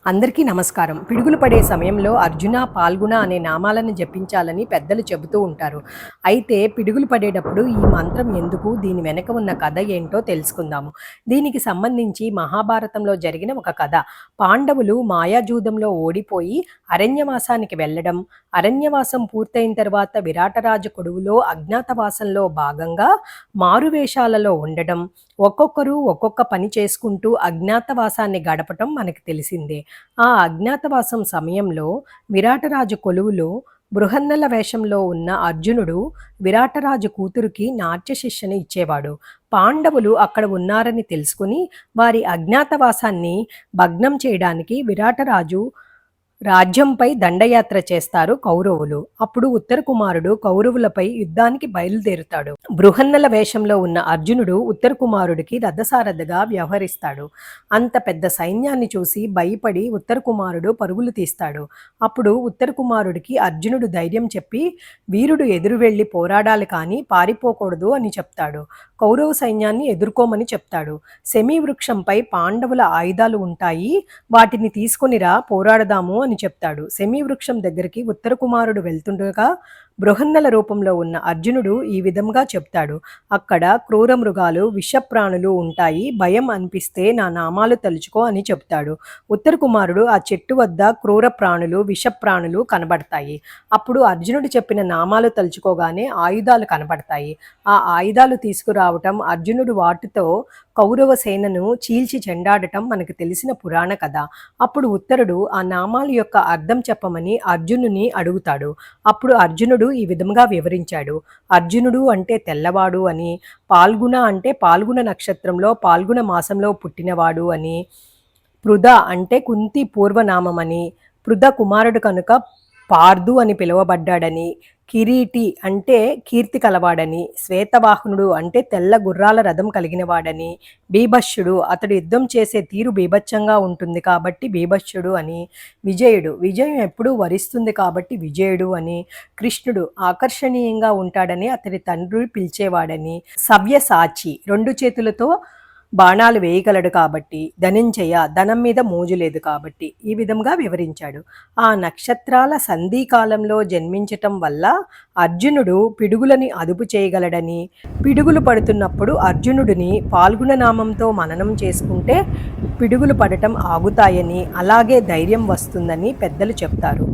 అందరికీ నమస్కారం. పిడుగులు పడే సమయంలో అర్జున, పాల్గుణ అనే నామాలను జపించాలని పెద్దలు చెబుతూ ఉంటారు. అయితే పిడుగులు పడేటప్పుడు ఈ మంత్రం ఎందుకు, దీని వెనక ఉన్న కథ ఏంటో తెలుసుకుందాము. దీనికి సంబంధించి మహాభారతంలో జరిగిన ఒక కథ. పాండవులు మాయాజూదంలో ఓడిపోయి అరణ్యవాసానికి వెళ్ళడం, అరణ్యవాసం పూర్తయిన తర్వాత విరాటరాజు కొడువులో అజ్ఞాతవాసంలో భాగంగా మారువేషాలలో ఉండడం, ఒక్కొక్కరు ఒక్కొక్క పని చేసుకుంటూ అజ్ఞాతవాసాన్ని గడపటం మనకు తెలిసిందే. ఆ అజ్ఞాతవాసం సమయంలో విరాటరాజు కొలువులో బృహన్నల వేషంలో ఉన్న అర్జునుడు విరాటరాజు కూతురికి నాట్య శిక్షణ ఇచ్చేవాడు. పాండవులు అక్కడ ఉన్నారని తెలుసుకుని వారి అజ్ఞాతవాసాన్ని భగ్నం చేయడానికి విరాటరాజు రాజ్యంపై దండయాత్ర చేస్తారు కౌరవులు. అప్పుడు ఉత్తర కుమారుడు కౌరవులపై యుద్ధానికి బయలుదేరుతాడు. బృహన్నల వేషంలో ఉన్న అర్జునుడు ఉత్తర కుమారుడికి రథసారథిగా వ్యవహరిస్తాడు. అంత పెద్ద సైన్యాన్ని చూసి భయపడి ఉత్తర కుమారుడు పరుగులు తీస్తాడు. అప్పుడు ఉత్తర కుమారుడికి అర్జునుడు ధైర్యం చెప్పి వీరుడు ఎదురు వెళ్లి పోరాడాలి కానీ పారిపోకూడదు అని చెప్తాడు. కౌరవ సైన్యాన్ని ఎదుర్కోమని చెప్తాడు. శమీ వృక్షంపై పాండవుల ఆయుధాలు ఉంటాయి, వాటిని తీసుకునిరా పోరాడదాము అని చెప్తాడు. శమీ వృక్షం దగ్గరికి ఉత్తర కుమారుడు వెళ్తుండగా బృహన్నల రూపంలో ఉన్న అర్జునుడు ఈ విధంగా చెప్తాడు. అక్కడ క్రూర మృగాలు, విషప్రాణులు ఉంటాయి, భయం అనిపిస్తే నా నామాలు తలుచుకో అని చెప్తాడు. ఉత్తర కుమారుడు ఆ చెట్టు వద్ద క్రూర ప్రాణులు, విషప్రాణులు కనబడతాయి. అప్పుడు అర్జునుడు చెప్పిన నామాలు తలుచుకోగానే ఆయుధాలు కనబడతాయి. ఆ ఆయుధాలు తీసుకురావటం, అర్జునుడు వాటితో కౌరవ సేనను చీల్చి చెండాడటం మనకు తెలిసిన పురాణ కథ. అప్పుడు ఉత్తరుడు ఆ నామాల యొక్క అర్థం చెప్పమని అర్జునుని అడుగుతాడు. అప్పుడు అర్జునుడు ఈ విధంగా వివరించాడు. అర్జునుడు అంటే తెల్లవాడు అని, పాల్గుణ అంటే పాల్గుణ నక్షత్రంలో పాల్గుణ మాసంలో పుట్టినవాడు అని, పృథ అంటే కుంతి పూర్వనామమని, పృథ కుమారుడు కనుక పార్దు అని పిలువబడ్డాడని, కిరీటి అంటే కీర్తి కలవాడని, శ్వేతవాహనుడు అంటే తెల్ల గుర్రాల రథం కలిగినవాడని, బీభత్సుడు అతడు యుద్ధం చేసే తీరు బీభత్సంగా ఉంటుంది కాబట్టి బీభత్సుడు అని, విజయుడు విజయం ఎప్పుడూ వరిస్తుంది కాబట్టి విజయుడు అని, కృష్ణుడు ఆకర్షణీయంగా ఉంటాడని అతడి తండ్రి పిలిచేవాడని, సవ్యసాచి రెండు చేతులతో బాణాలు వేయగలడు కాబట్టి, ధనంజయ ధనం మీద మోజు లేదు కాబట్టి ఈ విధంగా వివరించాడు. ఆ నక్షత్రాల సంధికాలంలో జన్మించటం వల్ల అర్జునుడు పిడుగులని అదుపు చేయగలడని, పిడుగులు పడుతున్నప్పుడు అర్జునుడిని పాల్గొన నామంతో మననం చేసుకుంటే పిడుగులు పడటం ఆగుతాయని, అలాగే ధైర్యం వస్తుందని పెద్దలు చెప్తారు.